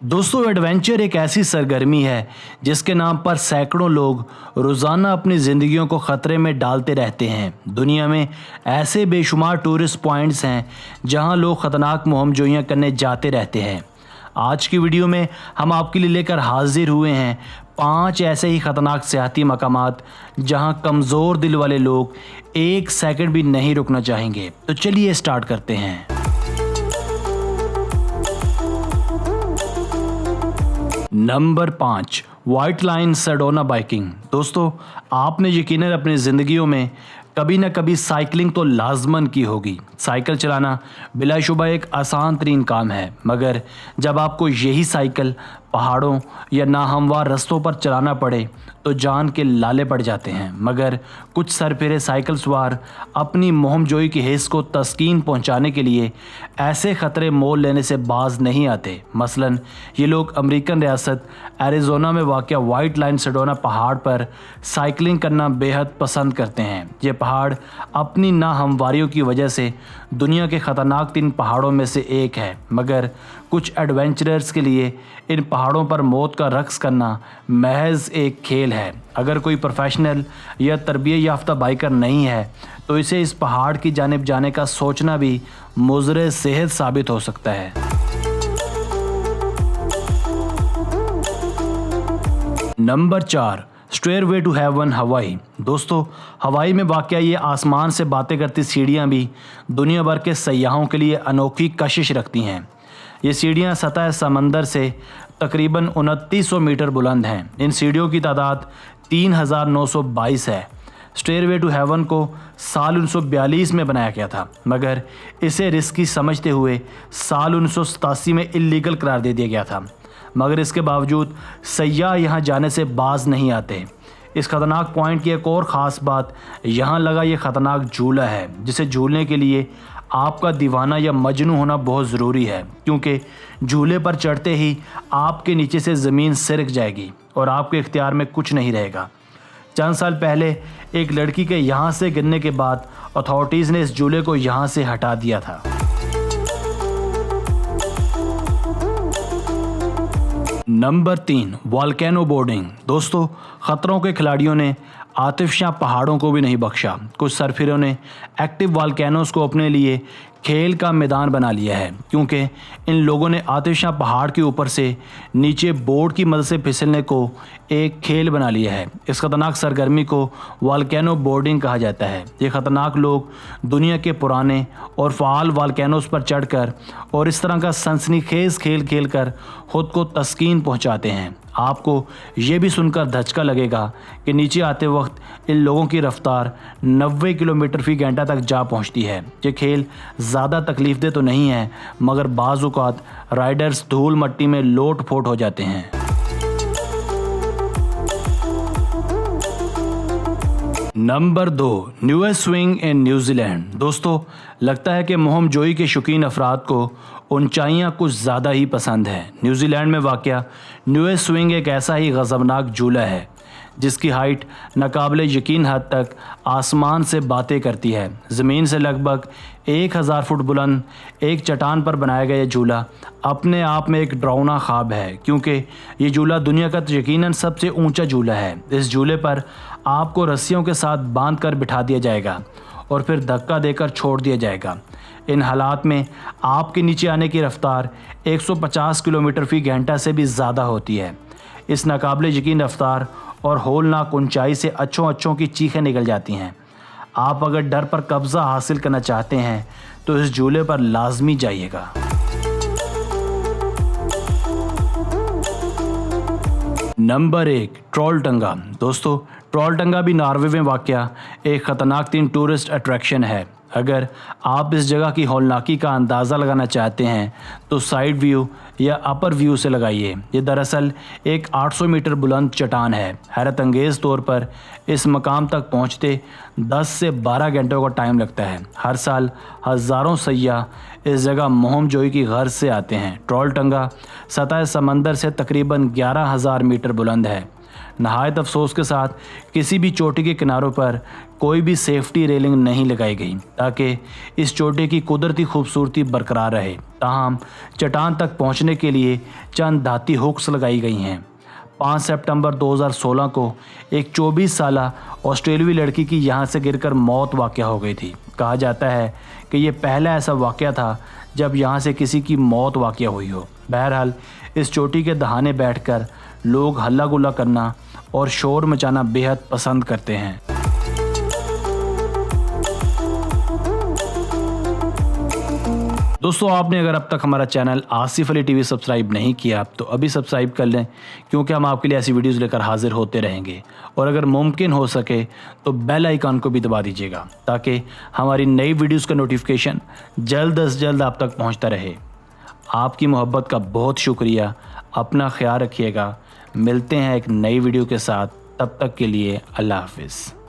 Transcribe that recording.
दोस्तों, एडवेंचर एक ऐसी सरगर्मी है जिसके नाम पर सैकड़ों लोग रोज़ाना अपनी ज़िंदगियों को ख़तरे में डालते रहते हैं। दुनिया में ऐसे बेशुमार टूरिस्ट पॉइंट्स हैं जहां लोग ख़तरनाक मुहिमजोइयां करने जाते रहते हैं। आज की वीडियो में हम आपके लिए लेकर हाजिर हुए हैं 5 ऐसे ही ख़तरनाक सियाहती मकामात जहां कमज़ोर दिल वाले लोग एक सेकंड भी नहीं रुकना चाहेंगे। तो चलिए स्टार्ट करते हैं। Number 5, white line Sedona biking. दोस्तों, आपने यकीनन अपनी ज़िंदगियों में कभी ना कभी साइकिलिंग तो लाजमन की होगी। साइकिल चलाना बिलाशुबा एक आसान तरीन काम है, मगर जब आपको यही साइकिल पहाड़ों या नाहमवार रास्तों पर चलाना पड़े तो जान के लाले पड़ जाते हैं। मगर कुछ सरफिरे साइकिल सवार अपनी मुहिमजोई की हिस्स को तस्कीन पहुंचाने के लिए ऐसे ख़तरे मोल लेने से बाज नहीं आते। मसलन ये लोग अमेरिकन रियासत एरिज़ोना में वाक़या वाइट लाइन सेडोना पहाड़ पर साइकिलिंग करना बेहद पसंद करते हैं। ये पहाड़ अपनी नाहमवारियों की वजह से दुनिया के ख़तरनाक 3 पहाड़ों में से एक है, मगर कुछ एडवेंचरर्स के लिए इन पहाड़ों पर मौत का रक्स करना महज एक खेल है। अगर कोई प्रोफेशनल या तरबियत याफ्ता बाइकर नहीं है तो इसे इस पहाड़ की जानिब जाने का सोचना भी मुज़र सेहत साबित हो सकता है। नंबर 4, स्टेयरवे टू हेवन हवाई। दोस्तों, हवाई में वाक़या ये आसमान से बातें करती सीढ़ियाँ भी दुनिया भर के सयाहों के लिए अनोखी कशिश रखती हैं। ये सीढ़ियाँ सतह समंदर से तकरीबन 2900 मीटर बुलंद हैं। इन सीढ़ियों की तादाद 3922 है। स्टेयरवे टू हेवन को साल 1942 में बनाया गया था, मगर इसे रिस्की समझते हुए साल 1987 में इल्लीगल करार दे दिया गया था। मगर इसके बावजूद सयाह यहाँ जाने से बाज नहीं आते। इस ख़तरनाक पॉइंट की एक और ख़ास बात यहाँ लगा ये ख़तरनाक झूला है, जिसे झूलने के लिए आपका दीवाना या मजनू होना बहुत ज़रूरी है, क्योंकि झूले पर चढ़ते ही आपके नीचे से ज़मीन सिरक जाएगी और आपके इख्तियार में कुछ नहीं रहेगा। चंद साल पहले एक लड़की के यहाँ से गिरने के बाद अथॉरिटीज़ ने इस झूले को यहाँ से हटा दिया था। Number 3, volcano boarding. दोस्तों, ख़तरों के खिलाड़ियों ने आतिशा पहाड़ों को भी नहीं बख्शा। कुछ सरफिरों ने एक्टिव वॉल्केनोस को अपने लिए खेल का मैदान बना लिया है, क्योंकि इन लोगों ने आतिशा पहाड़ के ऊपर से नीचे बोर्ड की मदद से फिसलने को एक खेल बना लिया है। इस ख़तरनाक सरगर्मी को वॉल्केनो बोर्डिंग कहा जाता है। ये ख़तरनाक लोग दुनिया के पुराने और फ़ाल वॉल्केनोस पर चढ़कर और इस तरह का सनसनीखेज़ खेल खेलकर ख़ुद को तस्कीन पहुंचाते हैं। आपको ये भी सुनकर धचका लगेगा कि नीचे आते वक्त इन लोगों की रफ्तार 90 किलोमीटर फ़ी घंटा तक जा पहुंचती है। ये खेल ज़्यादा तकलीफ़देह तो नहीं है, मगर बाज़ औक़ात राइडर्स धूल मट्टी में लोट पोट हो जाते हैं। Number 2, newest swing in New Zealand. दोस्तों, लगता है कि मुहिमजोई के शौकीन अफराद को ऊंचाइयाँ कुछ ज़्यादा ही पसंद है। न्यूजीलैंड में वाक़या न्यूएस्ट स्विंग एक ऐसा ही गज़बनाक झूला है जिसकी हाइट नाकाबिले यकीन हद तक आसमान से बातें करती है। ज़मीन से लगभग 1000 फुट बुलंद एक चट्टान पर बनाया गया झूला अपने आप में एक डरावना ख्वाब है, क्योंकि ये झूला दुनिया का यकीनन सबसे ऊंचा झूला है। इस झूले पर आपको रस्सियों के साथ बांध कर बिठा दिया जाएगा और फिर धक्का देकर छोड़ दिया जाएगा। इन हालात में आपके नीचे आने की रफ्तार 150 किलोमीटर फ़ी घंटा से भी ज़्यादा होती है। इस नाकाबिले यकीन रफ्तार और होलनाक ऊंचाई से अच्छों की चीखें निकल जाती हैं। आप अगर डर पर कब्ज़ा हासिल करना चाहते हैं तो इस झूले पर लाजमी जाइएगा। नंबर 1, ट्रोलटंगा। दोस्तों, ट्रोलटंगा भी नॉर्वे में वाक़या एक ख़तरनाक 3 टूरिस्ट अट्रैक्शन है। अगर आप इस जगह की हौलनाकी का अंदाज़ा लगाना चाहते हैं तो साइड व्यू या अपर व्यू से लगाइए। ये दरअसल एक 800 मीटर बुलंद चट्टान है। हैरत अंगेज़ तौर पर इस मकाम तक पहुंचते 10 से 12 घंटों का टाइम लगता है। हर साल हज़ारों सयाह इस जगह मुहिमजोई की गर्ज से आते हैं। ट्रोलटंगा सतह समंदर से तकरीबन 11,000 मीटर बुलंद है। नहायत अफसोस के साथ किसी भी चोटी के किनारों पर कोई भी सेफ्टी रेलिंग नहीं लगाई गई ताकि इस चोटी की कुदरती खूबसूरती बरकरार रहे। ताहम चट्टान तक पहुंचने के लिए चंद धाती हुक्स लगाई गई हैं। 5 सितंबर 2016 को एक 24 साला ऑस्ट्रेलियाई लड़की की यहां से गिरकर मौत वाक़या हो गई थी। कहा जाता है कि ये पहला ऐसा वाक़या था जब यहां से किसी की मौत वाक़या हुई हो। बहरहाल इस चोटी के दहाने बैठकर लोग हल्ला गुल्ला करना और शोर मचाना बेहद पसंद करते हैं। दोस्तों, आपने अगर अब तक हमारा channel Asif Ali TV subscribe नहीं किया तो अभी सब्सक्राइब कर लें, क्योंकि हम आपके लिए ऐसी वीडियोस लेकर हाजिर होते रहेंगे। और अगर मुमकिन हो सके तो बेल आइकन को भी दबा दीजिएगा ताकि हमारी नई वीडियोस का नोटिफिकेशन जल्द से जल्द आप तक पहुंचता रहे। आपकी मोहब्बत का बहुत शुक्रिया। अपना ख्याल रखिएगा। मिलते हैं एक नई वीडियो के साथ। तब तक के लिए अल्लाह हाफिज़।